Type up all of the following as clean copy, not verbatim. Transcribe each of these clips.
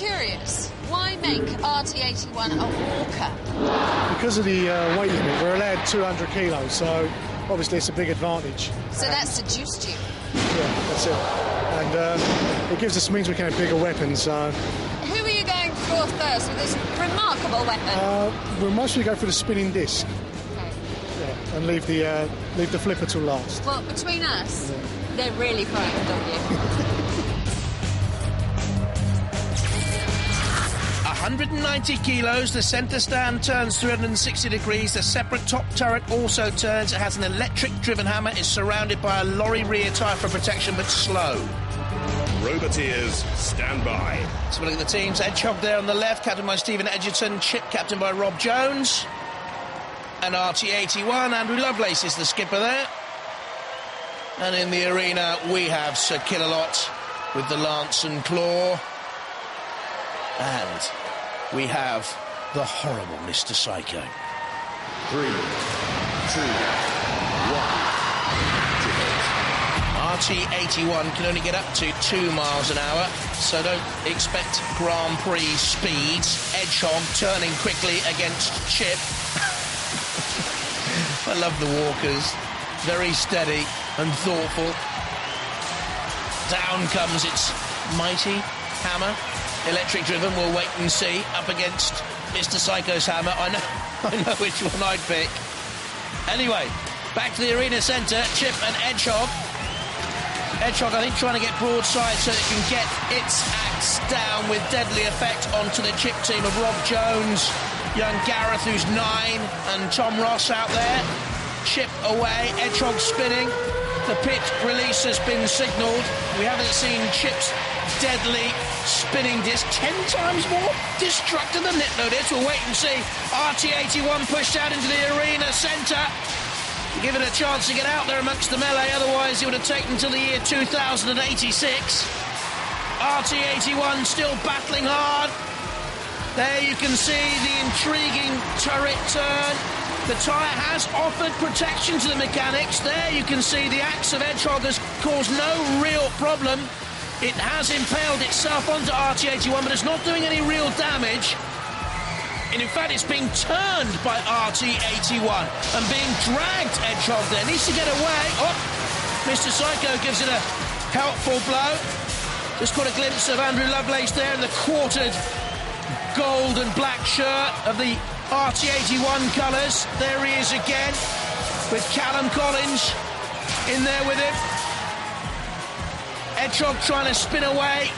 curious. Why make RT81 a walker? Because of the weight limit, we're allowed 200 kilos, so obviously it's a big advantage. So that seduced you? Yeah, that's it. And it means we can have bigger weapons. Who are you going for first with this remarkable weapon? We'll mostly go for the spinning disc. Okay. Yeah, and leave the flipper till last. Well, between us, they're really frightened of you. 190 kilos, the centre stand turns 360 degrees, the separate top turret also turns, it has an electric-driven hammer, is surrounded by a lorry rear tyre for protection, but slow. Roboteers, stand by. So we look at the teams, Hedgehog there on the left, captained by Stephen Edgerton, Chip captained by Rob Jones, and RT81, Andrew Lovelace is the skipper there. And in the arena we have Sir Killalot with the lance and claw, and we have the horrible Mr. Psycho. 3, 2, 1. RT81 can only get up to 2 miles an hour, so don't expect Grand Prix speeds. Hedgehog turning quickly against Chip. I love the walkers. Very steady and thoughtful. Down comes its mighty hammer. Electric driven, we'll wait and see. Up against Mr. Psycho's hammer. I know which one I'd pick. Anyway, back to the arena centre. Chip and Hedgehog. Hedgehog, I think, trying to get broadside so it can get its axe down with deadly effect onto the Chip team of Rob Jones, young Gareth, who's 9, and Tom Ross out there. Chip away, Hedgehog spinning. The pit release has been signalled. We haven't seen Chip's deadly spinning disc 10 times more destructive than Nitlo did. We'll wait and see. RT81 pushed out into the arena centre. Give it a chance to get out there amongst the melee, otherwise it would have taken till the year 2086. RT81 still battling hard. There you can see the intriguing turret turn. The tyre has offered protection to the mechanics. There you can see the axe of Hedgehog has caused no real problem. It has impaled itself onto RT81, but it's not doing any real damage. And in fact, it's being turned by RT81 and being dragged, Hedgehog there. Needs to get away. Oh, Mr. Psycho gives it a helpful blow. Just caught a glimpse of Andrew Lovelace there in the quartered gold and black shirt of the RT81 colours. There he is again with Callum Collins in there with him. Hedgehog trying to spin away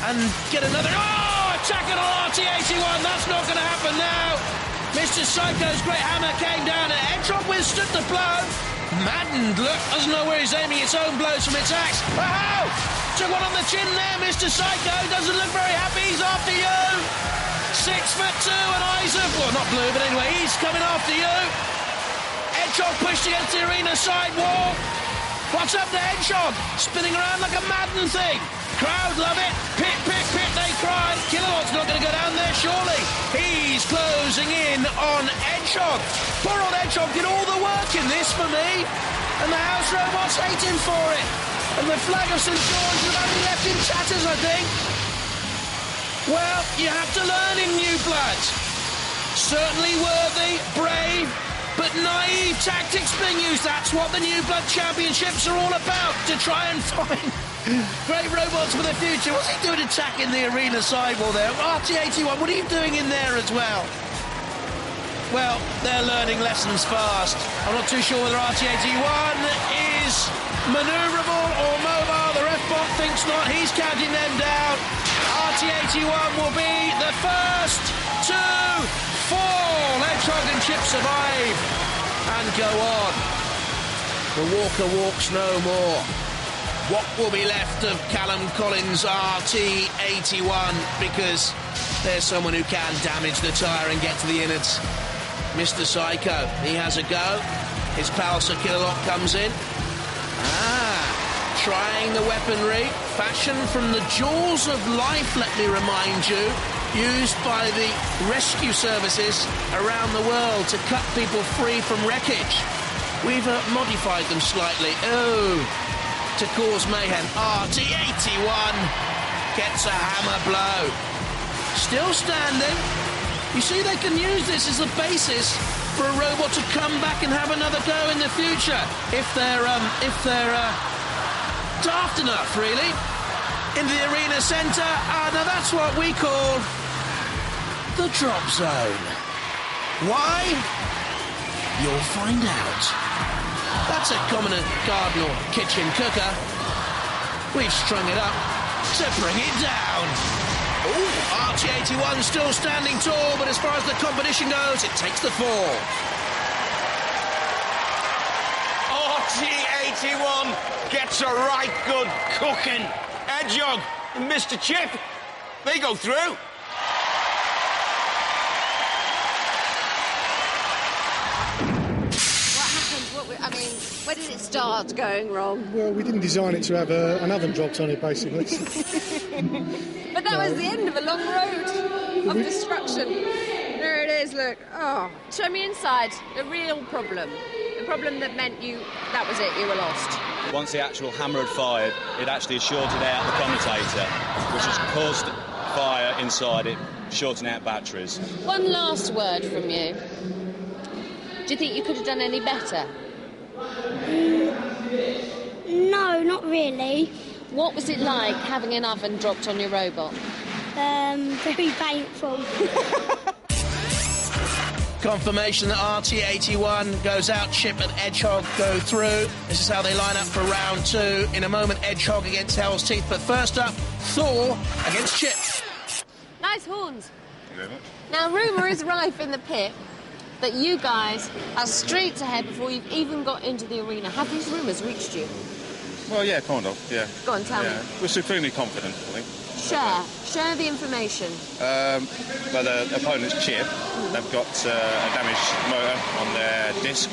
and get another... Oh, attacking on RT81. That's not going to happen now. Mr. Psycho's great hammer came down and Hedgehog withstood the blow. Maddened, look, doesn't know where he's aiming its own blows from its axe. Oh! Took one on the chin there, Mr. Psycho. Doesn't look very happy. He's after you. 6'2" and eyes of... Well, not blue, but anyway, he's coming after you. Hedgehog pushed against the arena sidewall. What's up to Hedgehog? Spinning around like a maddened thing. Crowd love it. Pit, pit, pit, they cry. Killalot's not going to go down there, surely. He's closing in on Hedgehog. Poor old Hedgehog did all the work in this for me. And the house robots hate him for it. And the flag of St. George has only left in tatters, I think. Well, you have to learn in new blood. Certainly worthy, brave, but naive tactics being used. That's what the New Blood Championships are all about, to try and find great robots for the future. What's he doing attacking the arena sidewall there? RT81, what are you doing in there as well? Well, they're learning lessons fast. I'm not too sure whether RT81 is manoeuvrable or mobile. The ref bot thinks not. He's counting them down. RT81 will be the first to fall. Hedgehog and Chip survive and go on. The walker walks no more. What will be left of Callum Collins' RT81, because there's someone who can damage the tyre and get to the innards. Mr. Psycho, he has a go. His pal Sir Killalot comes in. Trying the weaponry, fashioned from the jaws of life, let me remind you, used by the rescue services around the world to cut people free from wreckage. We've modified them slightly. Oh, to cause mayhem. RT81 gets a hammer blow. still standing. You see, they can use this as a basis for a robot to come back and have another go in the future if they're daft enough, really. Into the arena centre. Now that's what we call the drop zone. Why? You'll find out. That's a common garden or kitchen cooker. We've strung it up to bring it down. Oh, RT81 still standing tall, but as far as the competition goes, it takes the fall. RT81 gets a right good cooking. Hedgehog and Mr. Chip, they go through. Where did it start going wrong? Well, we didn't design it to have an oven dropped on it, basically. But that was the end of a long road of destruction. There it is, look. Oh, show me inside. The real problem. The problem that meant that was it, you were lost. Once the actual hammer had fired, it actually shorted out the commutator, which has caused fire inside it, shorting out batteries. One last word from you. Do you think you could have done any better? No, not really. What was it like having an oven dropped on your robot? Very painful. Confirmation that RT81 goes out, Chip and Hedgehog go through. This is how they line up for round 2. In a moment, Hedgehog against Hell's Teeth. But first up, Thor against Chip. Nice horns. Thank you very much. Now, rumour is rife in the pit that you guys are streets ahead before you've even got into the arena. Have these rumours reached you? Well, yeah, kind of, yeah. Go on, tell me. We're supremely confident, I think. Share the information. Well, the opponent's Chip, they've got a damaged motor on their disc,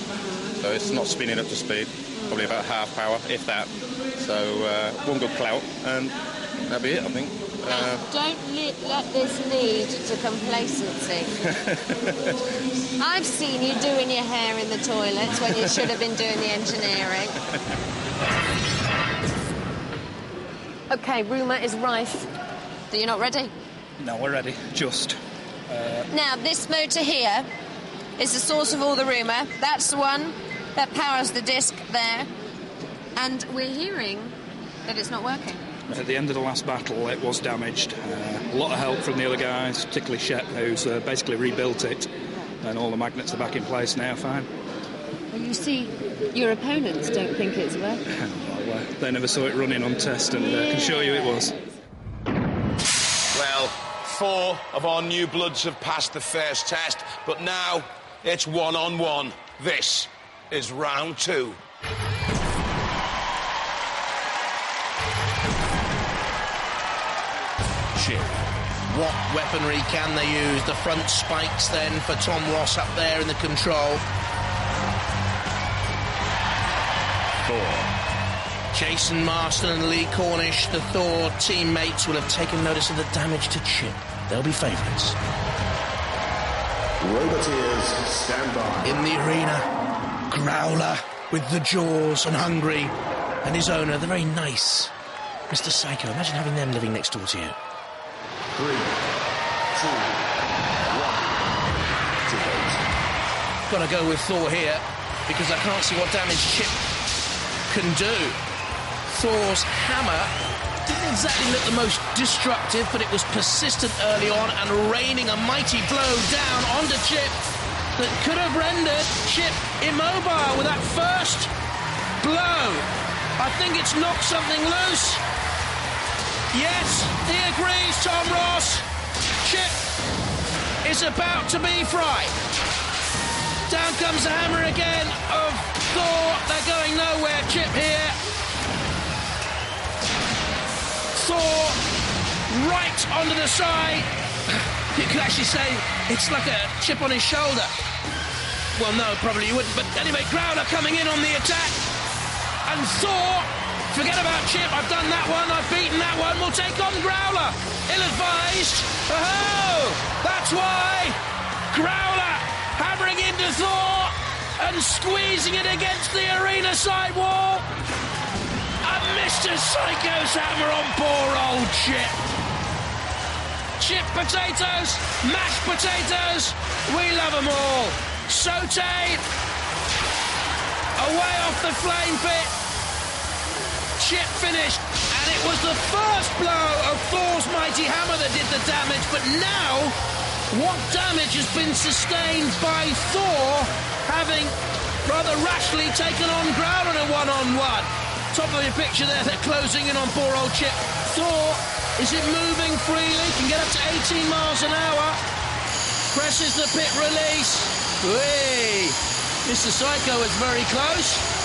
so it's not spinning up to speed, probably about half power, if that. So one good clout, and that'll be it, I think. Don't let this lead to complacency. I've seen you doing your hair in the toilets when you should have been doing the engineering. OK, rumour is rife. So you're not ready? No, we're ready. Just. Now, this motor here is the source of all the rumour. That's the one that powers the disc there. And we're hearing that it's not working. At the end of the last battle, it was damaged. A lot of help from the other guys, particularly Shep, who's basically rebuilt it. And all the magnets are back in place now, fine. Well, you see, your opponents don't think it's working. Well, they never saw it running on test, and I can assure you it was. Well, 4 of our new bloods have passed the first test, but now it's 1-on-1. This is round 2. Chip. What weaponry can they use? The front spikes then for Tom Ross up there in the control. Thor. Jason Marston and Lee Cornish, the Thor teammates, will have taken notice of the damage to Chip. They'll be favourites. Robotwars, stand by. In the arena, Growler with the jaws and hungry, and his owner, the very nice Mr. Psycho. Imagine having them living next door to you. 3, 2, 1. Got to go with Thor here, because I can't see what damage Chip can do. Thor's hammer didn't exactly look the most destructive, but it was persistent early on and raining a mighty blow down onto Chip that could have rendered Chip immobile with that first blow. I think it's knocked something loose. Yes, he agrees, Tom Ross. Chip is about to be fried. Down comes the hammer again of Thor. They're going nowhere. Chip here. Thor right onto the side. You could actually say it's like a chip on his shoulder. Well, no, probably you wouldn't. But anyway, Growler coming in on the attack. And Thor, forget about Chip. I've done that one. I've beaten that one. We'll take on Growler. Ill-advised. Oh, that's why. Growler hammering into Thor and squeezing it against the arena side wall. And Mr. Psycho's hammer on poor old Chip. chip potatoes, mashed potatoes, we love them all. Sauté, away off the flame pit, chip finished, and it was the first blow of Thor's mighty hammer that did the damage, but now, what damage has been sustained by Thor, having rather rashly taken on ground in a one-on-one? Top of your picture there, they're closing in on poor old Chip. Thor, is it moving freely? Can get up to 18 miles an hour. Presses the pit release. Whee! Mr. Psycho is very close.